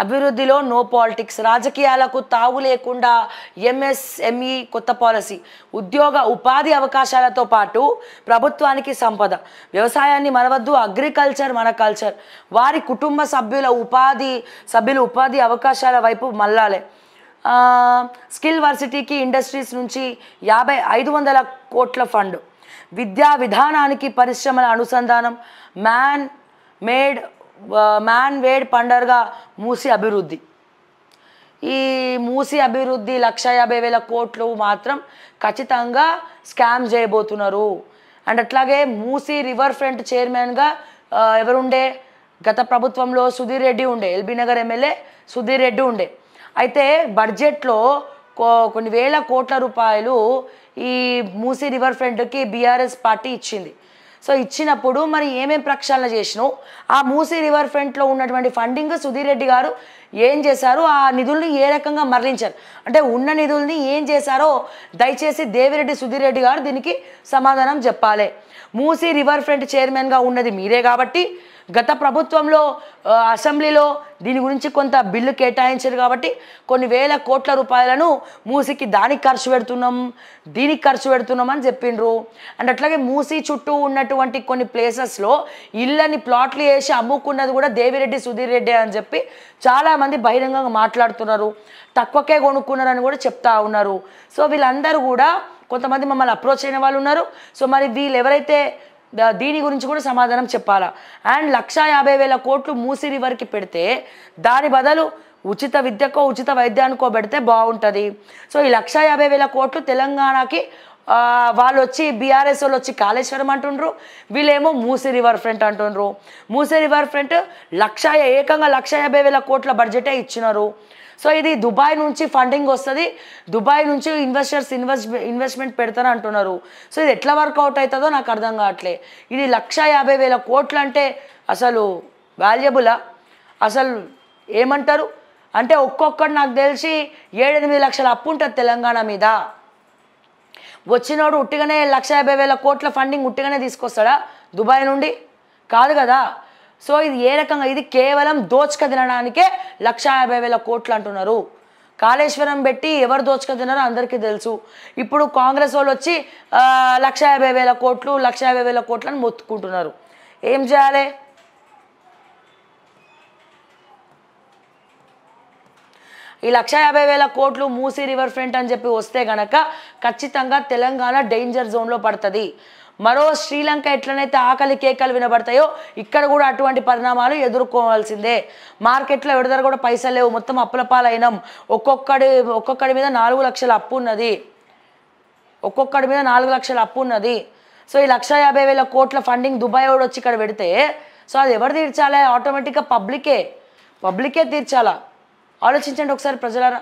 అభివృద్ధిలో no politics, రాజకీయాలకు తావు లేకుండా ఎంఎస్ఎంఈ కొత్త పాలసీ, ఉద్యోగ ఉపాధి అవకాశాలతో పాటు ప్రభుత్వానికి సంపద, వ్యవసాయాన్ని మనవద్దు, అగ్రికల్చర్ మన కల్చర్, వారి కుటుంబ సభ్యులు ఉపాధి అవకాశాల వైపు మళ్ళాలి. స్కిల్ వర్సిటీకి ఇండస్ట్రీస్ నుంచి 500 కోట్ల ఫండ్, విద్యా విధానానికి పరిశ్రమల అనుసంధానం, మ్యాన్ వేడ్ పండర్గా మూసి అభివృద్ధి. ఈ మూసి అభివృద్ధి 150,000 కోట్లు మాత్రం ఖచ్చితంగా స్కామ్ చేయబోతున్నారు. అండ్ అట్లాగే మూసి రివర్ ఫ్రంట్ చైర్మన్గా ఎవరుండే, గత ప్రభుత్వంలో సుధీర్ రెడ్డి ఉండే, ఎల్బీ నగర్ ఎమ్మెల్యే సుధీర్ రెడ్డి ఉండే. అయితే బడ్జెట్లో కొన్ని వేల కోట్ల రూపాయలు ఈ మూసి రివర్ ఫ్రంట్కి బీఆర్ఎస్ పార్టీ ఇచ్చింది. సో ఇచ్చినప్పుడు మరి ఏమేం ప్రక్షాళన చేసినావు, ఆ మూసీ రివర్ ఫ్రంట్లో ఉన్నటువంటి ఫండింగ్ సుధీర్ రెడ్డి గారు ఏం చేశారు, ఆ నిధుల్ని ఏ రకంగా మరలించారు, అంటే ఉన్న నిధుల్ని ఏం చేశారో దయచేసి దేవిరెడ్డి సుధీర్ రెడ్డి గారు దీనికి సమాధానం చెప్పాలి. మూసీ రివర్ ఫ్రంట్ చైర్మన్గా ఉన్నది మీరే కాబట్టి గత ప్రభుత్వంలో అసెంబ్లీలో దీని గురించి కొంత బిల్లు కేటాయించారు కాబట్టి కొన్ని వేల కోట్ల రూపాయలను మూసీకి దానికి ఖర్చు పెడుతున్నాం, దీనికి ఖర్చు పెడుతున్నాం అని చెప్పిండ్రు. అండ్ అట్లాగే మూసీ చుట్టూ ఉన్నటువంటి కొన్ని ప్లేసెస్లో ఇళ్ళని ప్లాట్లు వేసి అమ్ముకున్నది కూడా దేవిరెడ్డి సుధీర్ రెడ్డి అని చెప్పి చాలామంది బహిరంగంగా మాట్లాడుతున్నారు. తక్కువకే కొనుక్కున్నారని కూడా చెప్తా ఉన్నారు. సో వీళ్ళందరూ కూడా కొంతమంది మమ్మల్ని అప్రోచ్ అయిన వాళ్ళు ఉన్నారు. సో మరి వీళ్ళు ఎవరైతే దీని గురించి కూడా సమాధానం చెప్పాలా. అండ్ 150,000 కోట్లు మూసీ రివర్కి పెడితే దాని బదులు ఉచిత విద్యకో ఉచిత వైద్యానికో పెడితే బాగుంటుంది. సో ఈ 150,000 కోట్లు తెలంగాణకి వాళ్ళు వచ్చి బీఆర్ఎస్ వాళ్ళు వచ్చి కాళేశ్వరం అంటుండ్రు, వీళ్ళేమో మూసీ రివర్ ఫ్రంట్ అంటుండ్రు. మూసీ రివర్ ఫ్రంట్ ఏకంగా 150,000 కోట్ల బడ్జెటే ఇచ్చినారు. సో ఇది దుబాయ్ నుంచి ఫండింగ్ వస్తుంది, దుబాయ్ నుంచి ఇన్వెస్ట్మెంట్ పెడతారు అంటున్నారు. సో ఇది ఎట్లా వర్కౌట్ అవుతుందో నాకు అర్థం కావట్లే. ఇది 150,000 కోట్లు అంటే అసలు వాల్యుబులా, అసలు ఏమంటారు అంటే ఒక్కొక్కటి నాకు తెలిసి 7-8 లక్షల అప్పు ఉంటుంది తెలంగాణ మీద. వచ్చినోడు ఉట్టిగానే 150,000 కోట్ల ఫండింగ్ ఉట్టిగానే తీసుకొస్తాడా దుబాయ్ నుండి? కాదు కదా. సో ఇది ఏ రకంగా, ఇది కేవలం దోచుక తినడానికే 150,000 కోట్లు అంటున్నారు. కాళేశ్వరం పెట్టి ఎవరు దోచుక తిన్నారో అందరికీ తెలుసు. ఇప్పుడు కాంగ్రెస్ వాళ్ళు వచ్చి 150,000 కోట్లు 150,000 కోట్లని మొత్తుకుంటున్నారు. ఏం చేయాలి? ఈ 150,000 కోట్లు మూసీ రివర్ ఫ్రంట్ అని చెప్పి వస్తే గనక ఖచ్చితంగా తెలంగాణ డేంజర్ జోన్లో పడుతుంది. మరో శ్రీలంక ఎట్లనైతే ఆకలి కేకలు వినబడతాయో ఇక్కడ కూడా అటువంటి పరిణామాలు ఎదుర్కోవాల్సిందే. మార్కెట్లో ఎవరి దగ్గర కూడా పైసలు లేవు, మొత్తం అప్పుల పాలైనాం. ఒక్కొక్కడి మీద 4 లక్షల అప్పు ఉన్నది, ఒక్కొక్కడి మీద 4 లక్షల అప్పు ఉన్నది. సో ఈ 150,000 కోట్ల ఫండింగ్ దుబాయ్ వాడు వచ్చి ఇక్కడ పెడితే సో అది ఎవరు తీర్చాలి? ఆటోమేటిక్గా పబ్లికే తీర్చాలా. ఆలోచించండి ఒకసారి ప్రజలారా.